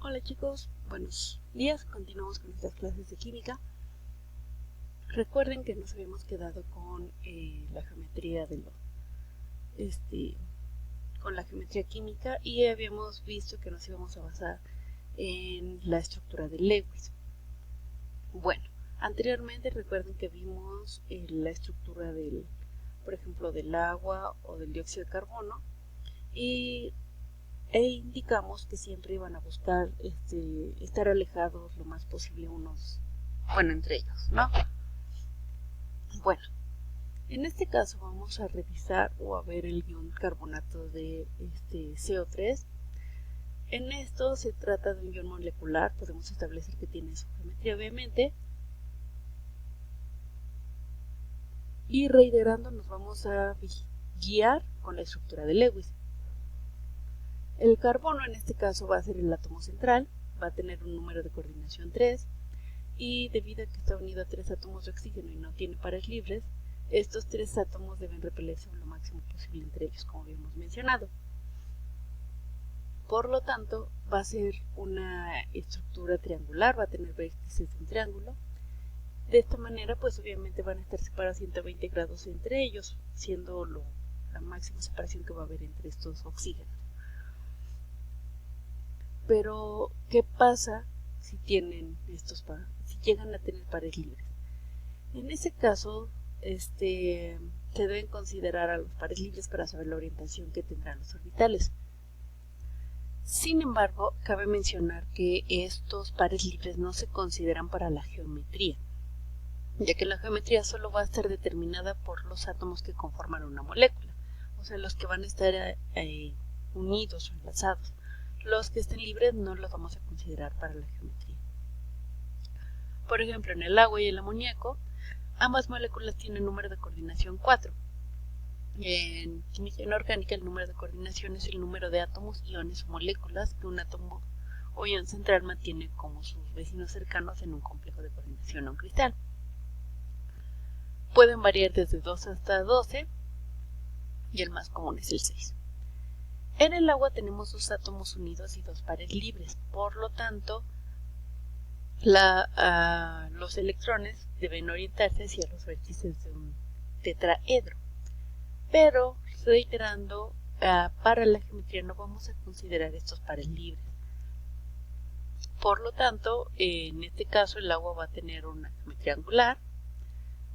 Hola chicos, buenos días. Continuamos con nuestras clases de química. Recuerden que nos habíamos quedado con la geometría de con la geometría química y habíamos visto que nos íbamos a basar en la estructura de Lewis. Bueno, anteriormente recuerden que vimos la estructura por ejemplo, del agua o del dióxido de carbono e indicamos que siempre iban a buscar estar alejados lo más posible entre ellos, ¿no? Bueno, en este caso vamos a revisar o a ver el ion carbonato de CO3. En esto se trata de un ion molecular, podemos establecer que tiene su geometría obviamente. Y reiterando nos vamos a guiar con la estructura de Lewis. El carbono en este caso va a ser el átomo central, va a tener un número de coordinación 3 y debido a que está unido a 3 átomos de oxígeno y no tiene pares libres, estos 3 átomos deben repelerse lo máximo posible entre ellos, como habíamos mencionado. Por lo tanto, va a ser una estructura triangular, va a tener vértices de un triángulo. De esta manera, pues obviamente van a estar separados 120 grados entre ellos, siendo la máxima separación que va a haber entre estos oxígenos. Pero, ¿qué pasa si llegan a tener pares libres? En ese caso, se deben considerar a los pares libres para saber la orientación que tendrán los orbitales. Sin embargo, cabe mencionar que estos pares libres no se consideran para la geometría, ya que la geometría solo va a estar determinada por los átomos que conforman una molécula, o sea, los que van a estar unidos o enlazados. Los que estén libres no los vamos a considerar para la geometría. Por ejemplo, en el agua y el amoníaco, ambas moléculas tienen número de coordinación 4. En química inorgánica, el número de coordinación es el número de átomos, iones o moléculas que un átomo o ion central mantiene como sus vecinos cercanos en un complejo de coordinación o un cristal. Pueden variar desde 2 hasta 12 y el más común es el 6. En el agua tenemos 2 átomos unidos y 2 pares libres, por lo tanto, los electrones deben orientarse hacia los vértices de un tetraedro. Pero, reiterando, para la geometría no vamos a considerar estos pares libres. Por lo tanto, en este caso el agua va a tener una geometría angular,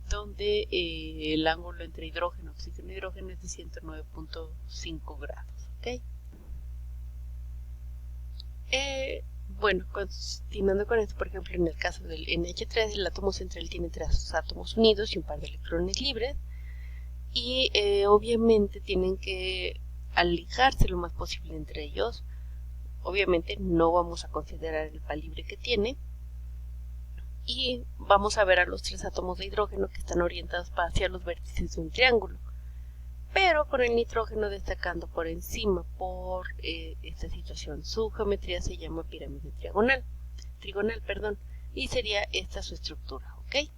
donde el ángulo entre hidrógeno, oxígeno y hidrógeno es de 109.5 grados. ¿Okay? Bueno, continuando con esto, por ejemplo, en el caso del NH3, el átomo central tiene 3 átomos unidos y un par de electrones libres. Y obviamente tienen que alejarse lo más posible entre ellos. Obviamente no vamos a considerar el par libre que tiene. Y vamos a ver a los 3 átomos de hidrógeno que están orientados hacia los vértices de un triángulo. Pero con el nitrógeno destacando por encima por esta situación. Su geometría se llama pirámide trigonal, y sería esta su estructura, ¿ok?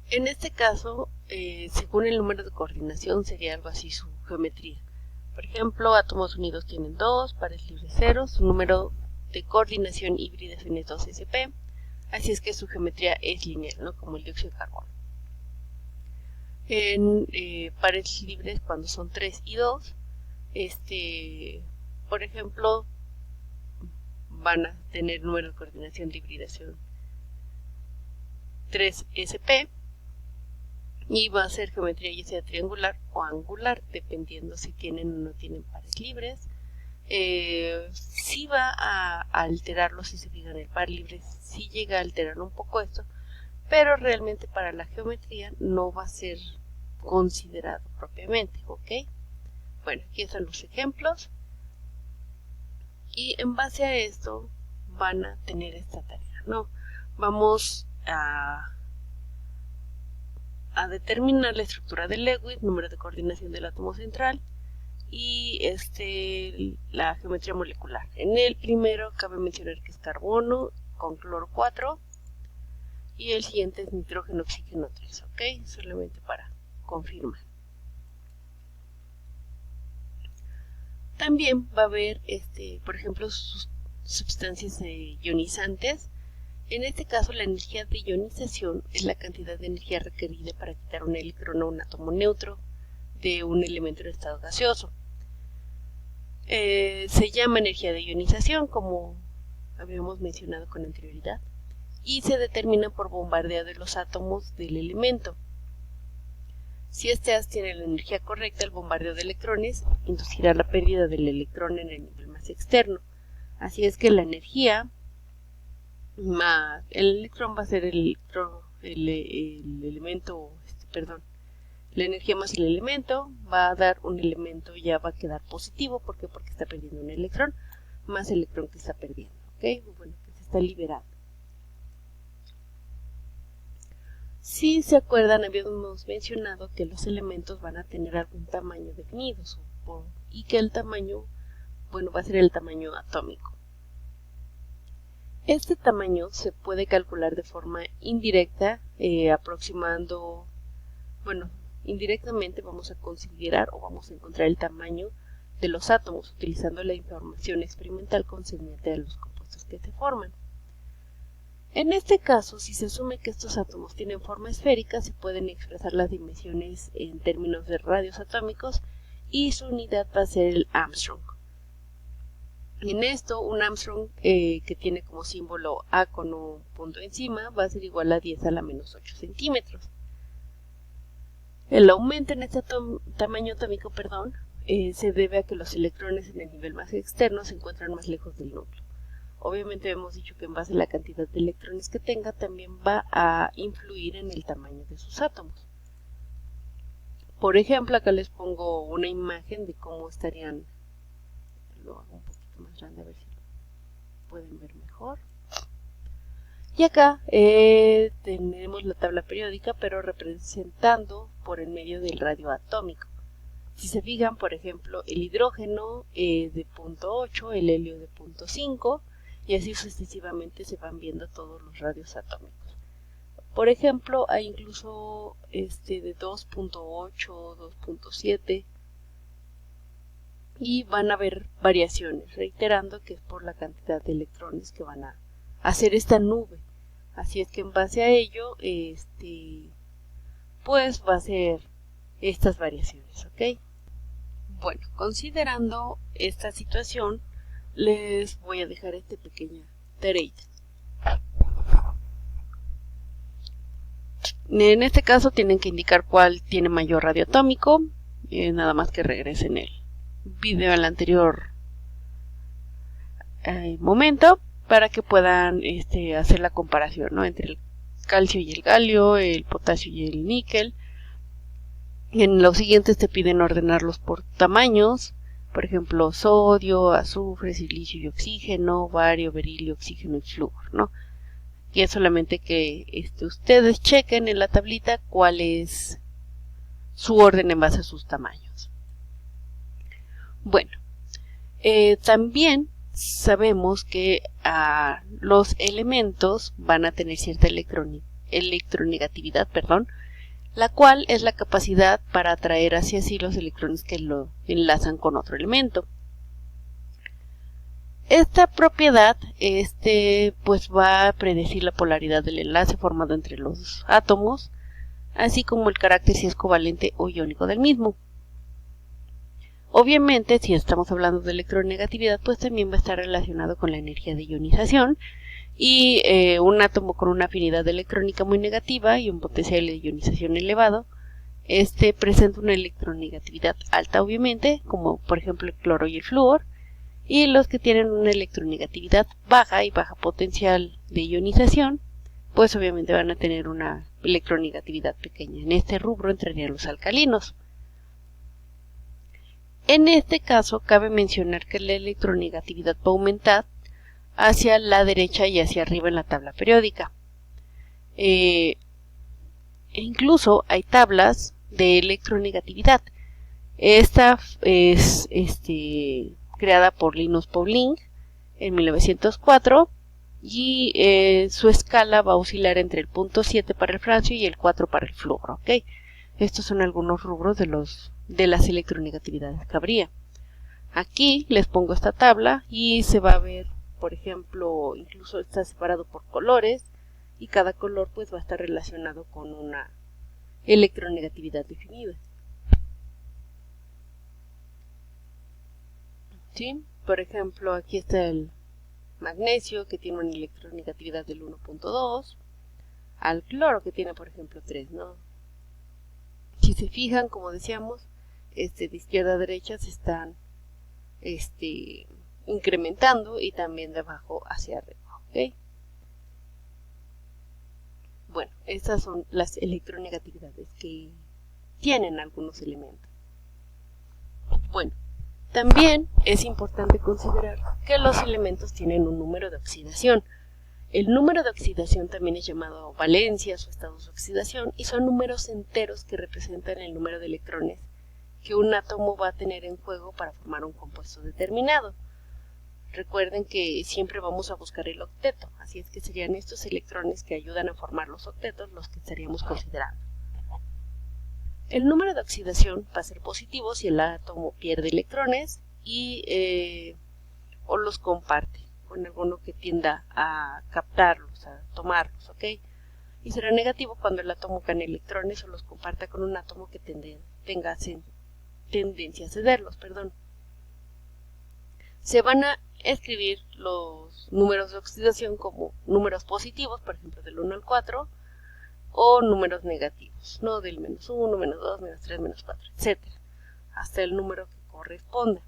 En este caso, según el número de coordinación, sería algo así su geometría. Por ejemplo, átomos unidos tienen 2, pares libres 0, su número de coordinación híbrida es 2sp, así es que su geometría es lineal, ¿no? Como el dióxido de carbono. En pares libres, cuando son 3 y 2, por ejemplo, van a tener número de coordinación de hibridación 3sp y va a ser geometría ya sea triangular o angular, dependiendo si tienen o no tienen pares libres. Sí va a alterarlo, si se fijan, el par libre sí llega a alterar un poco esto, pero realmente para la geometría no va a ser considerado propiamente, ¿ok? Bueno, aquí están los ejemplos y en base a esto van a tener esta tarea, ¿no? Vamos a determinar la estructura de Lewis, número de coordinación del átomo central y la geometría molecular. En el primero cabe mencionar que es carbono con cloro 4 y el siguiente es nitrógeno, oxígeno 3, ¿ok? Solamente para confirmar. También va a haber, por ejemplo, sustancias ionizantes. En este caso, la energía de ionización es la cantidad de energía requerida para quitar un electrón o un átomo neutro de un elemento en estado gaseoso. Se llama energía de ionización, como habíamos mencionado con anterioridad, y se determina por bombardeo de los átomos del elemento. Si este haz tiene la energía correcta, el bombardeo de electrones inducirá la pérdida del electrón en el nivel más externo. Así es que la energía más el electrón va a ser el elemento, la energía más el elemento va a dar un elemento, ya va a quedar positivo. ¿Por qué? Porque está perdiendo un electrón, más el electrón que está perdiendo, ¿ok? Bueno, que se está liberando. Si se acuerdan, habíamos mencionado que los elementos van a tener algún tamaño definido y que el tamaño, bueno, va a ser el tamaño atómico. Este tamaño se puede calcular de forma indirecta, aproximando, bueno, indirectamente vamos a considerar o vamos a encontrar el tamaño de los átomos utilizando la información experimental concerniente a los compuestos que se forman. En este caso, si se asume que estos átomos tienen forma esférica, se pueden expresar las dimensiones en términos de radios atómicos y su unidad va a ser el Armstrong. En esto, un Armstrong que tiene como símbolo A con un punto encima va a ser igual a 10 a la menos 8 centímetros. El aumento en este tamaño atómico, se debe a que los electrones en el nivel más externo se encuentran más lejos del núcleo. Obviamente hemos dicho que en base a la cantidad de electrones que tenga también va a influir en el tamaño de sus átomos. Por ejemplo, acá les pongo una imagen de cómo estarían. Lo hago un poquito más grande a ver si lo pueden ver mejor. Y acá tenemos la tabla periódica, pero representando por el medio del radio atómico. Si se fijan, por ejemplo, el hidrógeno de punto 8, el helio de punto 5, y así sucesivamente se van viendo todos los radios atómicos. Por ejemplo, hay incluso de 2.8, 2.7, y van a haber variaciones, reiterando que es por la cantidad de electrones que van a hacer esta nube. Así es que en base a ello, pues va a ser estas variaciones, ¿ok? Bueno, considerando esta situación, les voy a dejar esta pequeña tareita. En este caso tienen que indicar cuál tiene mayor radio atómico, nada más que regresen el video al anterior momento para que puedan hacer la comparación, ¿no?, entre el calcio y el galio, el potasio y el níquel. En los siguientes te piden ordenarlos por tamaños, por ejemplo, sodio, azufre, silicio y oxígeno, bario, berilio, oxígeno y flúor, ¿no? Y es solamente que ustedes chequen en la tablita cuál es su orden en base a sus tamaños. Bueno, también sabemos que los elementos van a tener cierta electronegatividad, la cual es la capacidad para atraer hacia sí los electrones que lo enlazan con otro elemento. Esta propiedad pues va a predecir la polaridad del enlace formado entre los átomos, así como el carácter si es covalente o iónico del mismo. Obviamente, si estamos hablando de electronegatividad, pues también va a estar relacionado con la energía de ionización, y un átomo con una afinidad electrónica muy negativa y un potencial de ionización elevado, presenta una electronegatividad alta, obviamente, como por ejemplo el cloro y el flúor, y los que tienen una electronegatividad baja y baja potencial de ionización, pues obviamente van a tener una electronegatividad pequeña. En este rubro entrarían los alcalinos. En este caso, cabe mencionar que la electronegatividad va a aumentar hacia la derecha y hacia arriba en la tabla periódica. Incluso hay tablas de electronegatividad. Esta es creada por Linus Pauling en 1904 y su escala va a oscilar entre el punto 7 para el francio y el 4 para el flúor, ¿ok? Estos son algunos rubros de las electronegatividades que habría. Aquí les pongo esta tabla y se va a ver, por ejemplo, incluso está separado por colores y cada color pues va a estar relacionado con una electronegatividad definida. ¿Sí? Por ejemplo, aquí está el magnesio, que tiene una electronegatividad del 1.2, al cloro, que tiene, por ejemplo, 3, ¿no? Si se fijan, como decíamos, de izquierda a derecha se están incrementando y también de abajo hacia arriba, ¿ok? Bueno, estas son las electronegatividades que tienen algunos elementos. Bueno, también es importante considerar que los elementos tienen un número de oxidación. El número de oxidación también es llamado valencias o estados de oxidación y son números enteros que representan el número de electrones que un átomo va a tener en juego para formar un compuesto determinado. Recuerden que siempre vamos a buscar el octeto, así es que serían estos electrones que ayudan a formar los octetos los que estaríamos considerando. El número de oxidación va a ser positivo si el átomo pierde electrones o los comparte con alguno que tienda a captarlos, a tomarlos, ¿ok? Y será negativo cuando el átomo gane electrones o los comparta con un átomo que tenga tendencia a cederlos, perdón. Se van a escribir los números de oxidación como números positivos, por ejemplo del 1 al 4, o números negativos, ¿no? Del menos 1, menos 2, menos 3, menos 4, etc. Hasta el número que corresponda.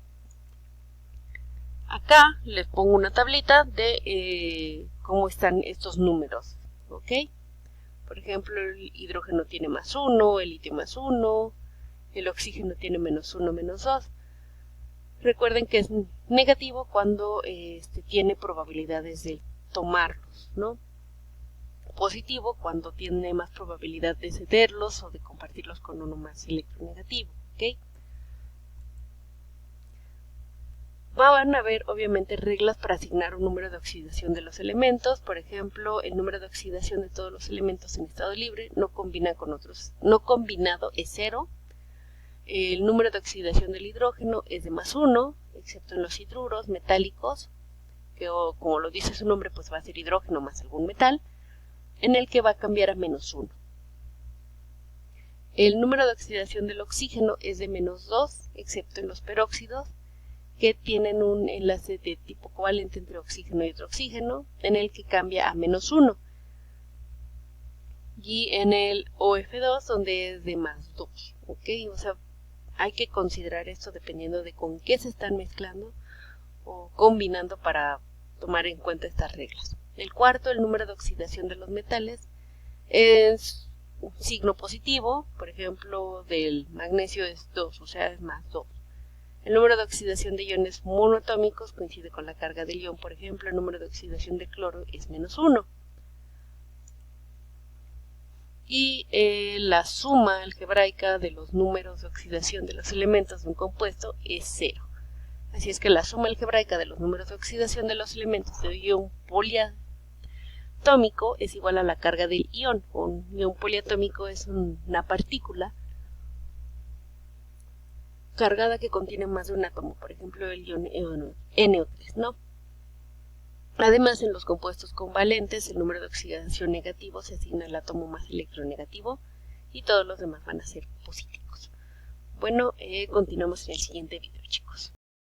Acá les pongo una tablita de cómo están estos números, ¿ok? Por ejemplo, el hidrógeno tiene más 1, el litio más 1, el oxígeno tiene menos 1, menos 2. Recuerden que es negativo cuando tiene probabilidades de tomarlos, ¿no? Positivo cuando tiene más probabilidad de cederlos o de compartirlos con uno más electronegativo, ¿ok? Van a haber obviamente reglas para asignar un número de oxidación de los elementos. Por ejemplo, el número de oxidación de todos los elementos en estado libre no combina con otros, no combinado es 0. El número de oxidación del hidrógeno es de más 1, excepto en los hidruros metálicos, que como lo dice su nombre, pues va a ser hidrógeno más algún metal, en el que va a cambiar a menos 1. El número de oxidación del oxígeno es de menos 2, excepto en los peróxidos, que tienen un enlace de tipo covalente entre oxígeno y otro oxígeno, en el que cambia a menos 1. Y en el OF2, donde es de más 2, ¿ok? O sea, hay que considerar esto dependiendo de con qué se están mezclando o combinando para tomar en cuenta estas reglas. El cuarto, el número de oxidación de los metales, es un signo positivo, por ejemplo, del magnesio es 2, o sea, es más 2. El número de oxidación de iones monoatómicos coincide con la carga del ion, por ejemplo, el número de oxidación de cloro es menos 1. Y la suma algebraica de los números de oxidación de los elementos de un compuesto es 0. Así es que la suma algebraica de los números de oxidación de los elementos de un ion poliatómico es igual a la carga del ion. Un ion poliatómico es una partícula cargada que contiene más de un átomo, por ejemplo el ion NO3, ¿no? Además, en los compuestos covalentes, el número de oxidación negativo se asigna al átomo más electronegativo y todos los demás van a ser positivos. Bueno, continuamos en el siguiente video, chicos.